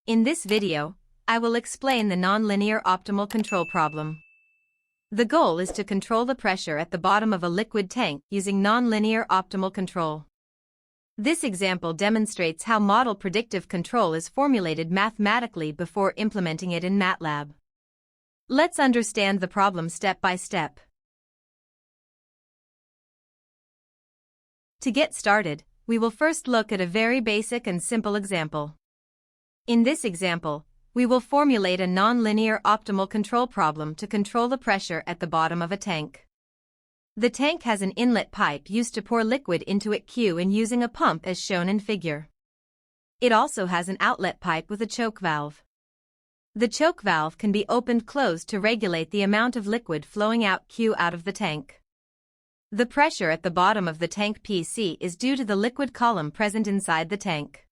In this video, I will explain the nonlinear optimal control problem. The goal is to control the pressure at the bottom of a liquid tank using nonlinear optimal control. This example demonstrates how model predictive control is formulated mathematically before implementing it in MATLAB. Let's understand the problem step by step. To get started, we will first look at a very basic and simple example. In this example, we will formulate a nonlinear optimal control problem to control the pressure at the bottom of a tank. The tank has an inlet pipe used to pour liquid into it Q in using a pump as shown in figure. It also has an outlet pipe with a choke valve. The choke valve can be opened-closed to regulate the amount of liquid flowing out Q out of the tank. The pressure at the bottom of the tank PC is due to the liquid column present inside the tank.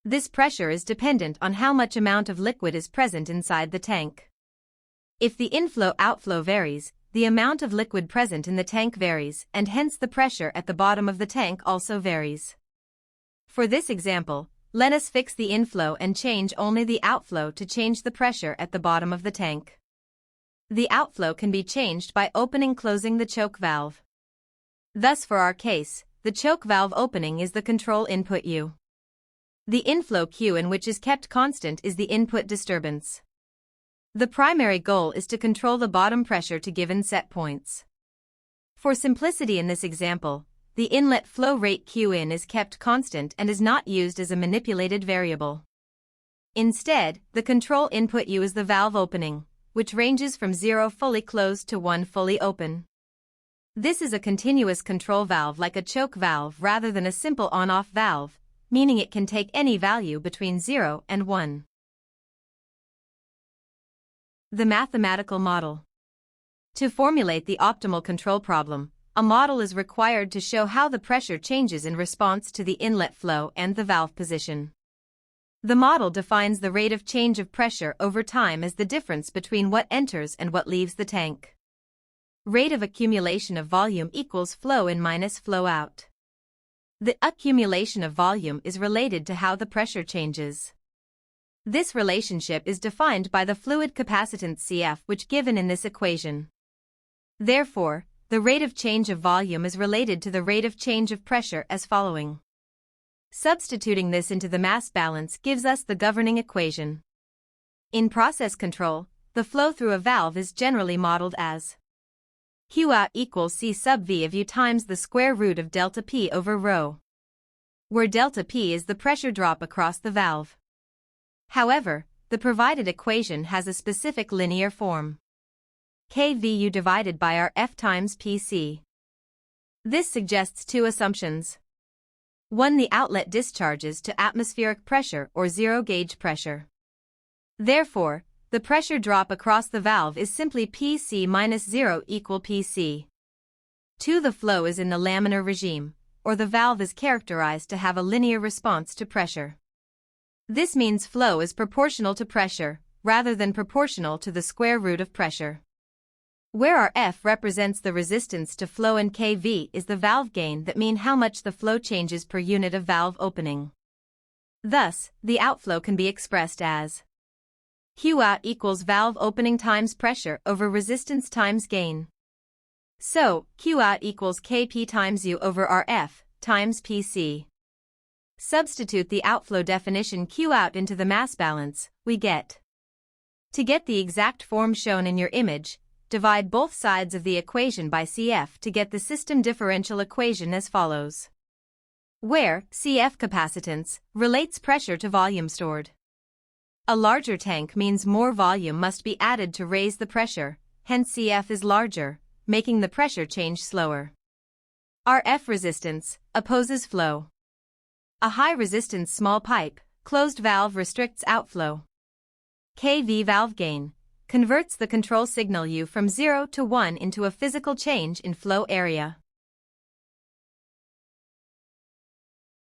This pressure is dependent on how much amount of liquid is present inside the tank. If the inflow-outflow varies, the amount of liquid present in the tank varies, and hence the pressure at the bottom of the tank also varies. For this example, let us fix the inflow and change only the outflow to change the pressure at the bottom of the tank. The outflow can be changed by opening-closing the choke valve. Thus for our case, the choke valve opening is the control input U. The inflow Q in which is kept constant is the input disturbance. The primary goal is to control the bottom pressure to given set points. For simplicity in this example, the inlet flow rate Q in is kept constant and is not used as a manipulated variable. Instead, the control input U is the valve opening, which ranges from 0 fully closed to 1 fully open. This is a continuous control valve like a choke valve rather than a simple on-off valve, meaning it can take any value between 0 and 1. The mathematical model. To formulate the optimal control problem, a model is required to show how the pressure changes in response to the inlet flow and the valve position. The model defines the rate of change of pressure over time as the difference between what enters and what leaves the tank. Rate of accumulation of volume equals flow in minus flow out. The accumulation of volume is related to how the pressure changes. This relationship is defined by the fluid capacitance Cf which given in this equation. Therefore, the rate of change of volume is related to the rate of change of pressure as following. Substituting this into the mass balance gives us the governing equation. In process control, the flow through a valve is generally modeled as Q equals C sub V of U times the square root of delta P over rho, where delta P is the pressure drop across the valve. However, the provided equation has a specific linear form. KVU divided by RF times PC. This suggests two assumptions. 1. The outlet discharges to atmospheric pressure or zero gauge pressure. Therefore, the pressure drop across the valve is simply PC minus 0 equal PC. 2. The flow is in the laminar regime, or the valve is characterized to have a linear response to pressure. This means flow is proportional to pressure, rather than proportional to the square root of pressure. Where RF represents the resistance to flow and kV is the valve gain that mean how much the flow changes per unit of valve opening. Thus, the outflow can be expressed as Q out equals valve opening times pressure over resistance times gain. So, Q out equals Kp times U over RF times PC. Substitute the outflow definition Q out into the mass balance, we get. To get the exact form shown in your image, divide both sides of the equation by Cf to get the system differential equation as follows. Where Cf capacitance relates pressure to volume stored. A larger tank means more volume must be added to raise the pressure, hence Cf is larger, making the pressure change slower. RF resistance opposes flow. A high resistance small pipe, closed valve restricts outflow. KV valve gain converts the control signal U from 0 to 1 into a physical change in flow area.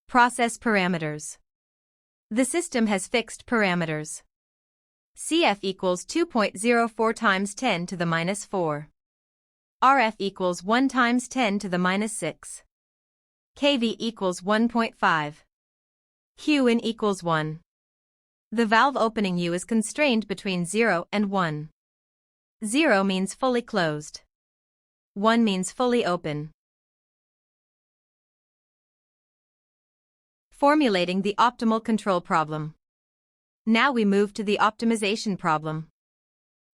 Process parameters. The system has fixed parameters. Cf equals 2.04 times 10 to the minus 4. RF equals 1 times 10 to the minus 6. KV equals 1.5. Q in equals 1. The valve opening U is constrained between 0 and 1. 0 means fully closed. 1 means fully open. Formulating the optimal control problem. Now we move to the optimization problem.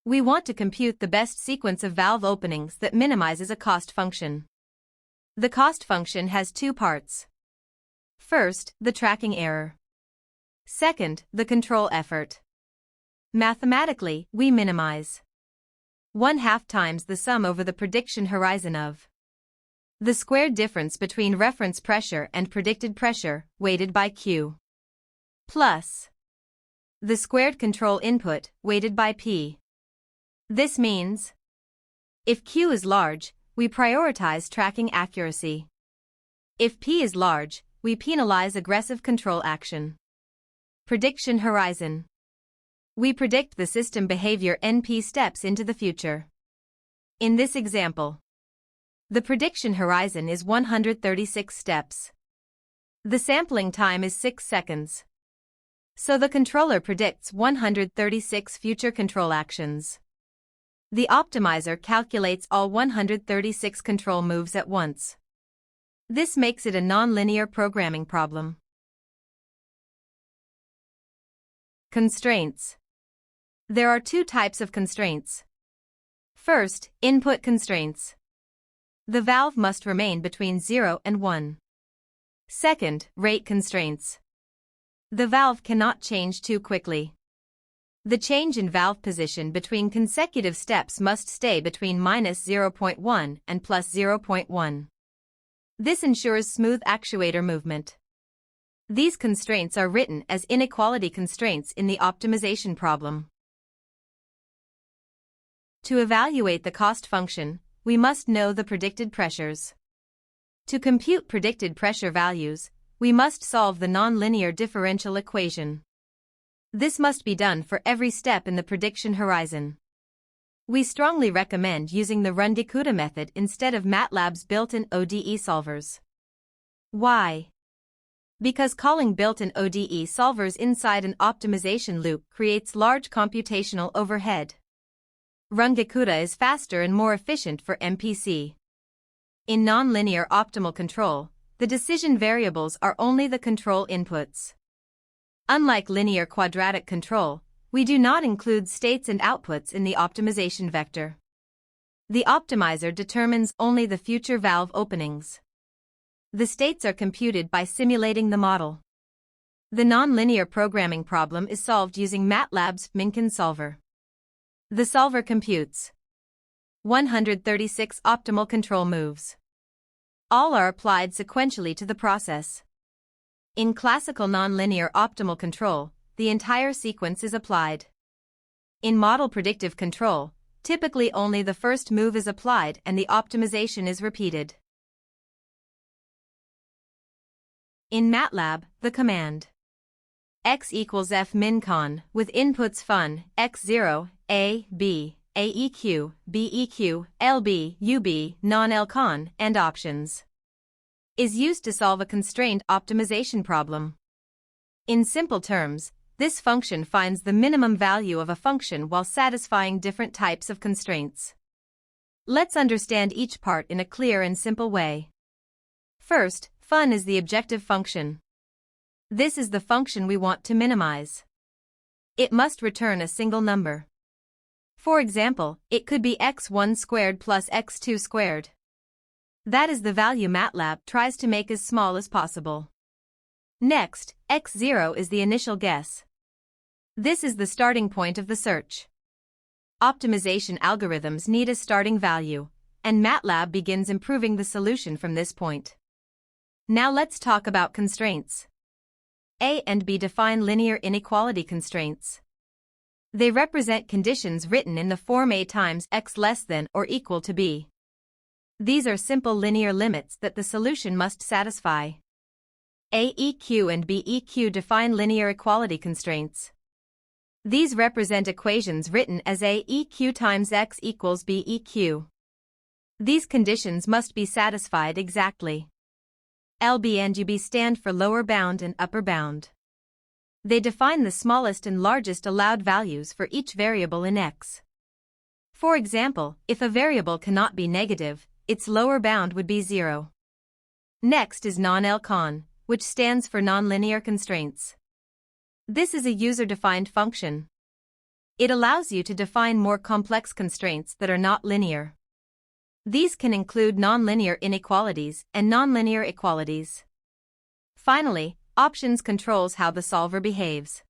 We want to compute the best sequence of valve openings that minimizes a cost function. The cost function has two parts. First, the tracking error. Second, the control effort. Mathematically, we minimize 1/2 times the sum over the prediction horizon of the squared difference between reference pressure and predicted pressure, weighted by Q, plus the squared control input, weighted by P. This means, if Q is large, we prioritize tracking accuracy. If P is large, we penalize aggressive control action. Prediction horizon. We predict the system behavior NP steps into the future. In this example, the prediction horizon is 136 steps. The sampling time is 6 seconds. So the controller predicts 136 future control actions. The optimizer calculates all 136 control moves at once. This makes it a nonlinear programming problem. Constraints. There are two types of constraints. First, input constraints. The valve must remain between 0 and 1. Second, rate constraints. The valve cannot change too quickly. The change in valve position between consecutive steps must stay between -0.1 and +0.1. This ensures smooth actuator movement. These constraints are written as inequality constraints in the optimization problem. To evaluate the cost function, we must know the predicted pressures. To compute predicted pressure values, we must solve the nonlinear differential equation. This must be done for every step in the prediction horizon. We strongly recommend using the Runge-Kutta method instead of MATLAB's built-in ODE solvers. Why? Because calling built-in ODE solvers inside an optimization loop creates large computational overhead. Runge-Kutta is faster and more efficient for MPC. In nonlinear optimal control, the decision variables are only the control inputs. Unlike linear quadratic control, we do not include states and outputs in the optimization vector. The optimizer determines only the future valve openings. The states are computed by simulating the model. The nonlinear programming problem is solved using MATLAB's fmincon solver. The solver computes 136 optimal control moves. All are applied sequentially to the process. In classical nonlinear optimal control, the entire sequence is applied. In model predictive control, typically only the first move is applied and the optimization is repeated. In MATLAB, the command x equals fmincon with inputs fun, x0, a, b, aeq, beq, lb, ub, non-lcon, and options is used to solve a constrained optimization problem. In simple terms, this function finds the minimum value of a function while satisfying different types of constraints. Let's understand each part in a clear and simple way. First, fun is the objective function. This is the function we want to minimize. It must return a single number. For example, it could be x1 squared plus x2 squared. That is the value MATLAB tries to make as small as possible. Next, x0 is the initial guess. This is the starting point of the search. Optimization algorithms need a starting value, and MATLAB begins improving the solution from this point. Now let's talk about constraints. A and B define linear inequality constraints. They represent conditions written in the form A times x less than or equal to B. These are simple linear limits that the solution must satisfy. AEQ and BEQ define linear equality constraints. These represent equations written as AEQ times x equals BEQ. These conditions must be satisfied exactly. LB and UB stand for lower bound and upper bound. They define the smallest and largest allowed values for each variable in X. For example, if a variable cannot be negative, its lower bound would be 0. Next is NLMPC, which stands for nonlinear constraints. This is a user-defined function. It allows you to define more complex constraints that are not linear. These can include nonlinear inequalities and nonlinear equalities. Finally, options controls how the solver behaves.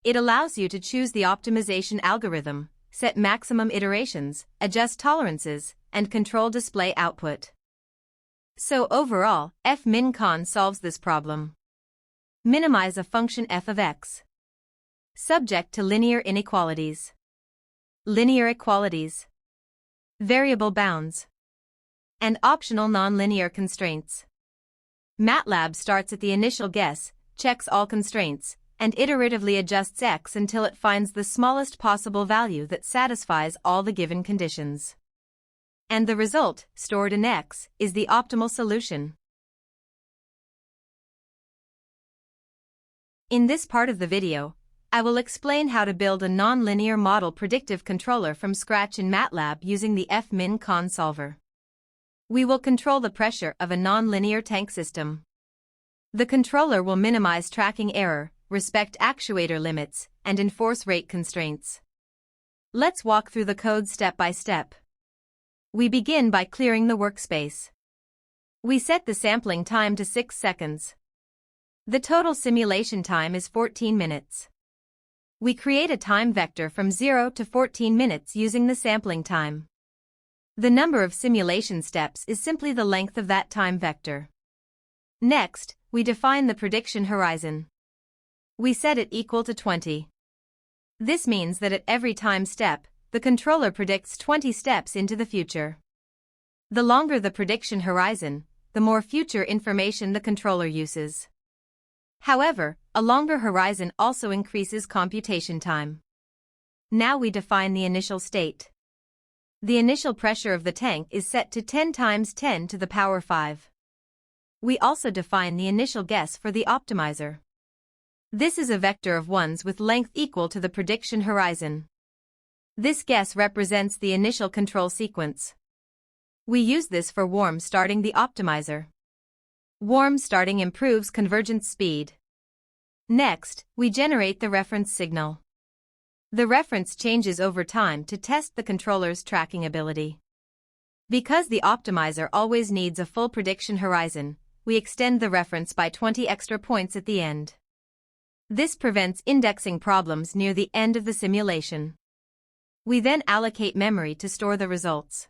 It allows you to choose the optimization algorithm, set maximum iterations, adjust tolerances, and control display output. So overall, fmincon solves this problem. Minimize a function f of x. Subject to linear inequalities. Linear equalities. Variable bounds. And optional nonlinear constraints. MATLAB starts at the initial guess, checks all constraints, and iteratively adjusts x until it finds the smallest possible value that satisfies all the given conditions. And the result, stored in X, is the optimal solution. In this part of the video, I will explain how to build a nonlinear model predictive controller from scratch in MATLAB using the fmincon solver. We will control the pressure of a nonlinear tank system. The controller will minimize tracking error, respect actuator limits, and enforce rate constraints. Let's walk through the code step by step. We begin by clearing the workspace. We set the sampling time to 6 seconds. The total simulation time is 14 minutes. We create a time vector from 0 to 14 minutes using the sampling time. The number of simulation steps is simply the length of that time vector. Next, we define the prediction horizon. We set it equal to 20. This means that at every time step, the controller predicts 20 steps into the future. The longer the prediction horizon, the more future information the controller uses. However, a longer horizon also increases computation time. Now we define the initial state. The initial pressure of the tank is set to 10 times 10 to the power 5. We also define the initial guess for the optimizer. This is a vector of ones with length equal to the prediction horizon. This guess represents the initial control sequence. We use this for warm starting the optimizer. Warm starting improves convergence speed. Next, we generate the reference signal. The reference changes over time to test the controller's tracking ability. Because the optimizer always needs a full prediction horizon, we extend the reference by 20 extra points at the end. This prevents indexing problems near the end of the simulation. We then allocate memory to store the results.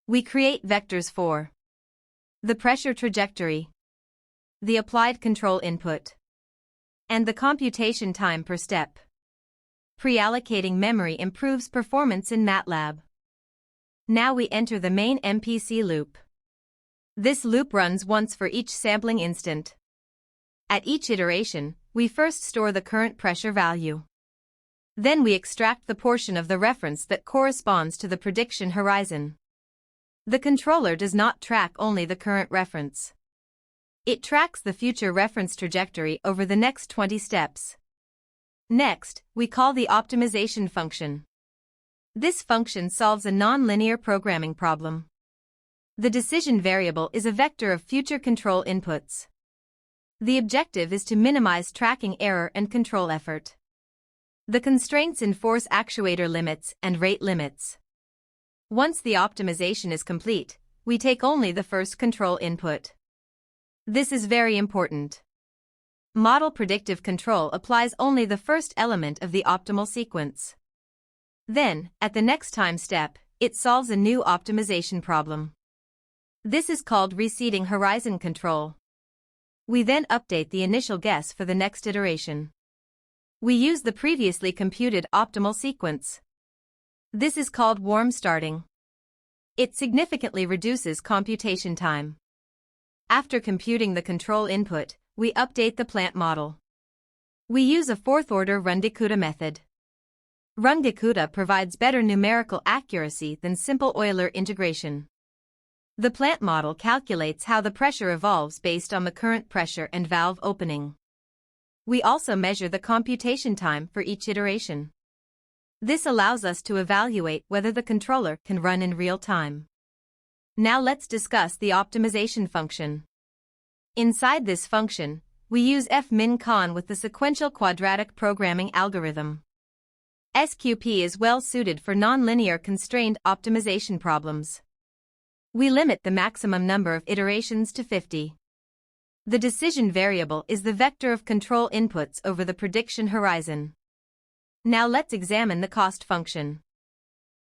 We create vectors for the pressure trajectory, the applied control input, and the computation time per step. Pre-allocating memory improves performance in MATLAB. Now we enter the main MPC loop. This loop runs once for each sampling instant. At each iteration, we first store the current pressure value. Then we extract the portion of the reference that corresponds to the prediction horizon. The controller does not track only the current reference. It tracks the future reference trajectory over the next 20 steps. Next, we call the optimization function. This function solves a nonlinear programming problem. The decision variable is a vector of future control inputs. The objective is to minimize tracking error and control effort. The constraints enforce actuator limits and rate limits. Once the optimization is complete, we take only the first control input. This is very important. Model predictive control applies only the first element of the optimal sequence. Then, at the next time step, it solves a new optimization problem. This is called reseeding horizon control. We then update the initial guess for the next iteration. We use the previously computed optimal sequence. This is called warm starting. It significantly reduces computation time. After computing the control input, we update the plant model. We use a fourth-order Runge-Kutta method. Runge-Kutta provides better numerical accuracy than simple Euler integration. The plant model calculates how the pressure evolves based on the current pressure and valve opening. We also measure the computation time for each iteration. This allows us to evaluate whether the controller can run in real time. Now let's discuss the optimization function. Inside this function, we use fmincon with the sequential quadratic programming algorithm. SQP is well suited for nonlinear constrained optimization problems. We limit the maximum number of iterations to 50. The decision variable is the vector of control inputs over the prediction horizon. Now let's examine the cost function.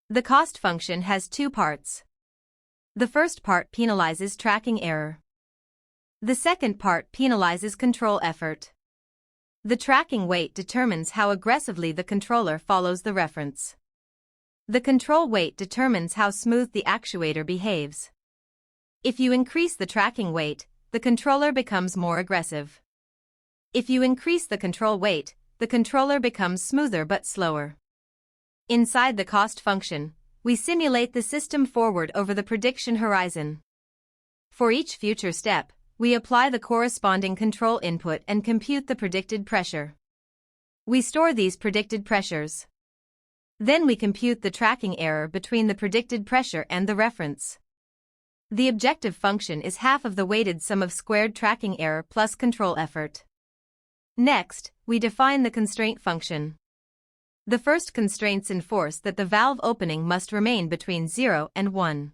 The cost function has two parts. The first part penalizes tracking error. The second part penalizes control effort. The tracking weight determines how aggressively the controller follows the reference. The control weight determines how smooth the actuator behaves. If you increase the tracking weight, the controller becomes more aggressive. If you increase the control weight, the controller becomes smoother but slower. Inside the cost function, we simulate the system forward over the prediction horizon. For each future step, we apply the corresponding control input and compute the predicted pressure. We store these predicted pressures. Then we compute the tracking error between the predicted pressure and the reference. The objective function is half of the weighted sum of squared tracking error plus control effort. Next, we define the constraint function. The first constraints enforce that the valve opening must remain between 0 and 1.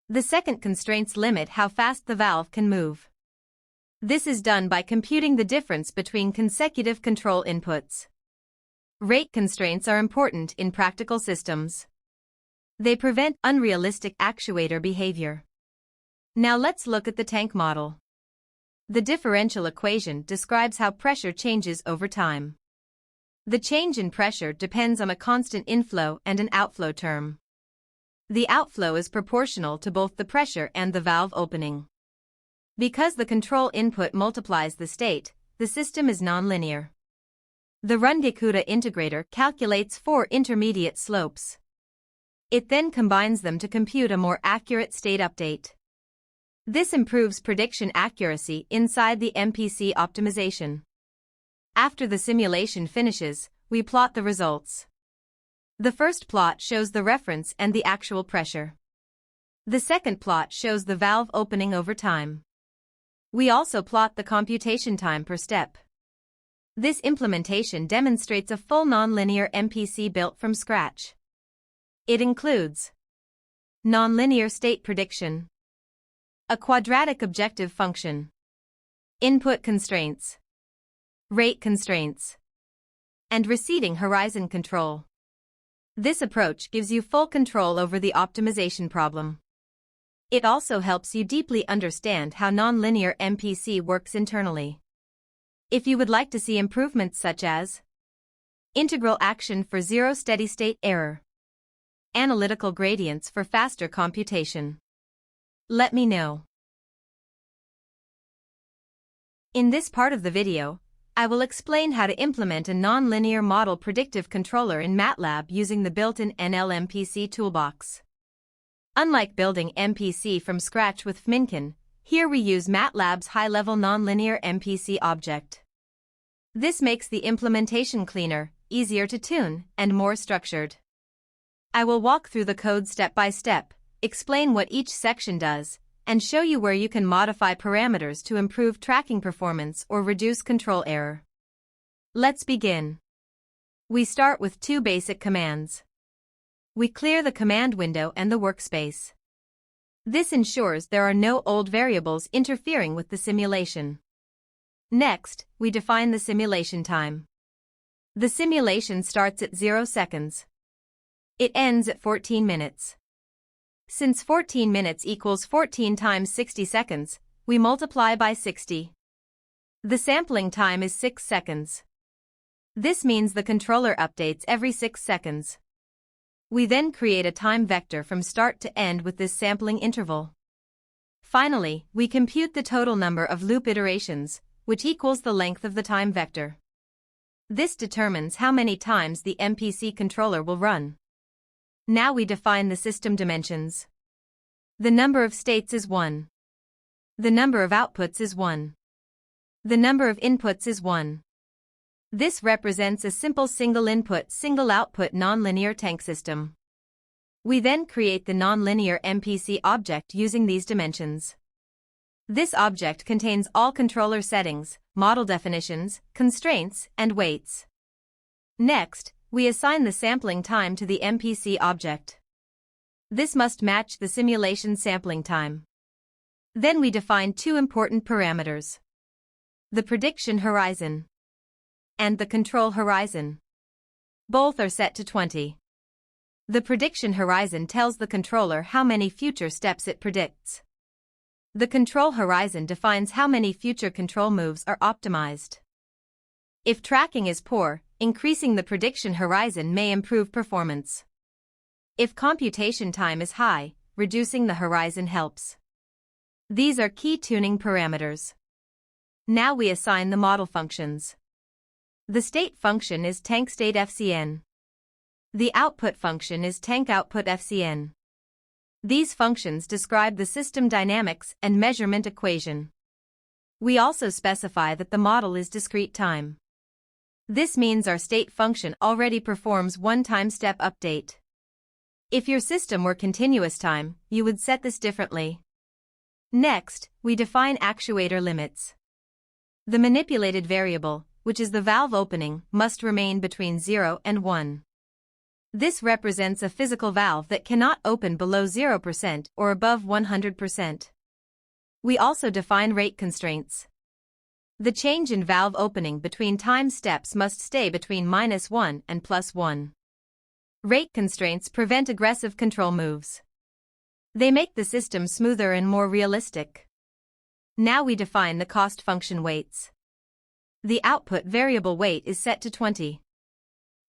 The second constraints limit how fast the valve can move. This is done by computing the difference between consecutive control inputs. Rate constraints are important in practical systems. They prevent unrealistic actuator behavior. Now let's look at the tank model. The differential equation describes how pressure changes over time. The change in pressure depends on a constant inflow and an outflow term. The outflow is proportional to both the pressure and the valve opening. Because the control input multiplies the state, the system is nonlinear. The Runge-Kutta integrator calculates 4 intermediate slopes. It then combines them to compute a more accurate state update. This improves prediction accuracy inside the MPC optimization. After the simulation finishes, we plot the results. The first plot shows the reference and the actual pressure. The second plot shows the valve opening over time. We also plot the computation time per step. This implementation demonstrates a full nonlinear MPC built from scratch. It includes nonlinear state prediction, a quadratic objective function, input constraints, rate constraints, and receding horizon control. This approach gives you full control over the optimization problem. It also helps you deeply understand how nonlinear MPC works internally. If you would like to see improvements such as integral action for zero steady-state error, analytical gradients for faster computation, let me know. In this part of the video, I will explain how to implement a nonlinear model predictive controller in MATLAB using the built-in NLMPC toolbox. Unlike building MPC from scratch with fmincon, here we use MATLAB's high-level nonlinear MPC object. This makes the implementation cleaner, easier to tune, and more structured. I will walk through the code step by step, explain what each section does, and show you where you can modify parameters to improve tracking performance or reduce control error. Let's begin. We start with 2 basic commands. We clear the command window and the workspace. This ensures there are no old variables interfering with the simulation. Next, we define the simulation time. The simulation starts at 0 seconds. It ends at 14 minutes. Since 14 minutes equals 14 times 60 seconds, we multiply by 60. The sampling time is 6 seconds. This means the controller updates every 6 seconds. We then create a time vector from start to end with this sampling interval. Finally, we compute the total number of loop iterations, which equals the length of the time vector. This determines how many times the MPC controller will run. Now we define the system dimensions. The number of states is 1. The number of outputs is 1. The number of inputs is 1. This represents a simple single-input, single-output nonlinear tank system. We then create the Nonlinear MPC object using these dimensions. This object contains all controller settings, model definitions, constraints, and weights. Next, we assign the sampling time to the MPC object. This must match the simulation sampling time. Then we define two important parameters: the prediction horizon and the control horizon. Both are set to 20. The prediction horizon tells the controller how many future steps it predicts. The control horizon defines how many future control moves are optimized. If tracking is poor, increasing the prediction horizon may improve performance. If computation time is high, reducing the horizon helps. These are key tuning parameters. Now we assign the model functions. The state function is tankStateFCN. The output function is tankOutputFCN. These functions describe the system dynamics and measurement equation. We also specify that the model is discrete time. This means our state function already performs one time-step update. If your system were continuous time, you would set this differently. Next, we define actuator limits. The manipulated variable, which is the valve opening, must remain between 0 and 1. This represents a physical valve that cannot open below 0% or above 100%. We also define rate constraints. The change in valve opening between time steps must stay between -1 and +1. Rate constraints prevent aggressive control moves. They make the system smoother and more realistic. Now we define the cost function weights. The output variable weight is set to 20.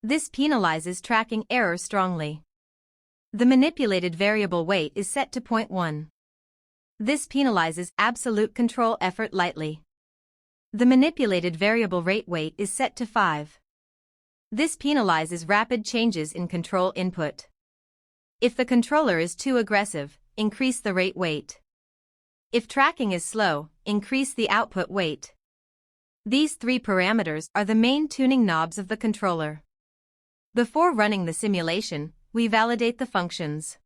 This penalizes tracking error strongly. The manipulated variable weight is set to 0.1. This penalizes absolute control effort lightly. The manipulated variable rate weight is set to 5. This penalizes rapid changes in control input. If the controller is too aggressive, increase the rate weight. If tracking is slow, increase the output weight. These three parameters are the main tuning knobs of the controller. Before running the simulation, we validate the functions.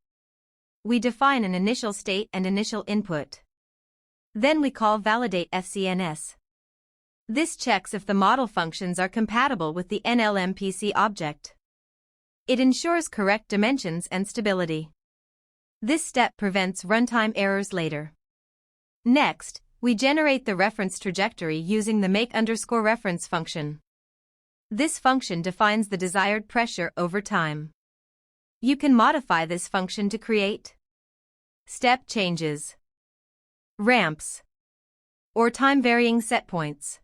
We define an initial state and initial input. Then we call validate FCNS. This checks if the model functions are compatible with the NLMPC object. It ensures correct dimensions and stability. This step prevents runtime errors later. Next, we generate the reference trajectory using the make_reference function. This function defines the desired pressure over time. You can modify this function to create step changes, ramps, or time-varying setpoints.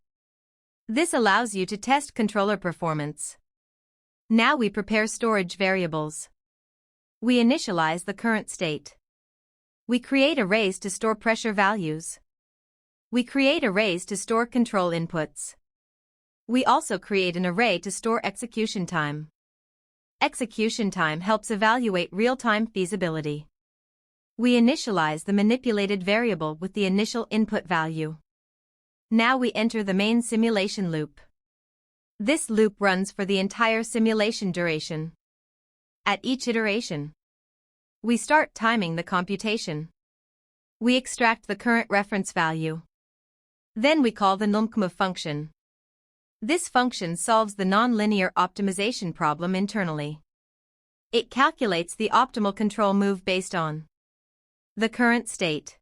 This allows you to test controller performance. Now we prepare storage variables. We initialize the current state. We create arrays to store pressure values. We create arrays to store control inputs. We also create an array to store execution time. Execution time helps evaluate real-time feasibility. We initialize the manipulated variable with the initial input value. Now we enter the main simulation loop. This loop runs for the entire simulation duration. At each iteration, we start timing the computation. We extract the current reference value. Then we call the NLMPC function. This function solves the nonlinear optimization problem internally. It calculates the optimal control move based on the current state,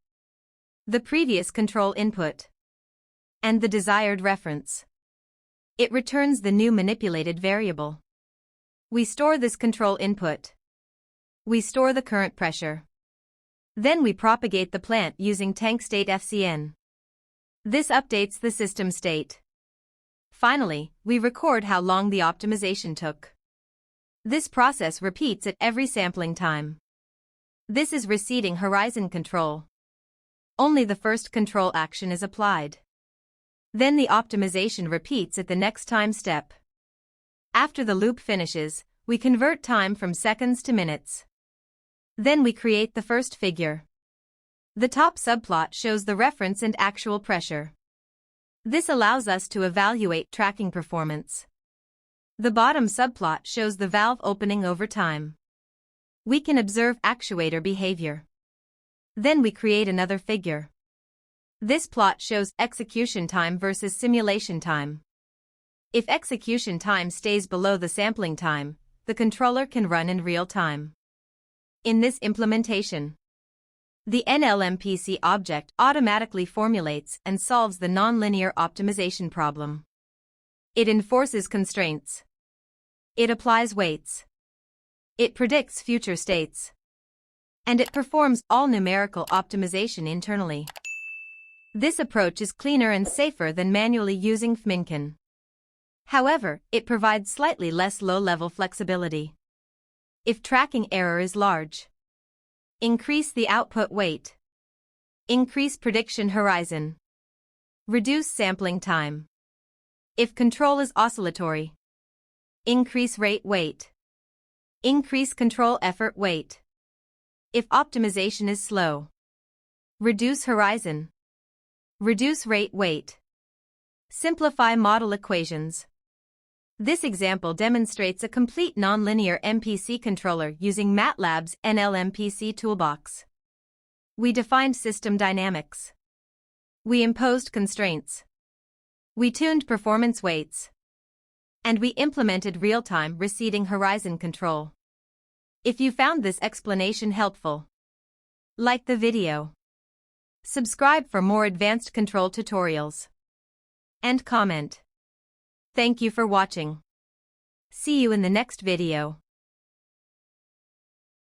the previous control input, and the desired reference. It returns the new manipulated variable. We store this control input. We store the current pressure. Then we propagate the plant using tankStateFCN. This updates the system state. Finally, we record how long the optimization took. This process repeats at every sampling time. This is receding horizon control. Only the first control action is applied. Then the optimization repeats at the next time step. After the loop finishes, we convert time from seconds to minutes. Then we create the first figure. The top subplot shows the reference and actual pressure. This allows us to evaluate tracking performance. The bottom subplot shows the valve opening over time. We can observe actuator behavior. Then we create another figure. This plot shows execution time versus simulation time. If execution time stays below the sampling time, the controller can run in real time. In this implementation, the NLMPC object automatically formulates and solves the nonlinear optimization problem. It enforces constraints. It applies weights. It predicts future states. And it performs all numerical optimization internally. This approach is cleaner and safer than manually using fmincon. However, it provides slightly less low-level flexibility. If tracking error is large, increase the output weight. Increase prediction horizon. Reduce sampling time. If control is oscillatory, increase rate weight. Increase control effort weight. If optimization is slow, reduce horizon. Reduce rate weight. Simplify model equations. This example demonstrates a complete nonlinear MPC controller using MATLAB's NLMPC toolbox. We defined system dynamics. We imposed constraints. We tuned performance weights. And we implemented real-time receding horizon control. If you found this explanation helpful, like the video. Subscribe for more advanced control tutorials. And comment. Thank you for watching. See you in the next video.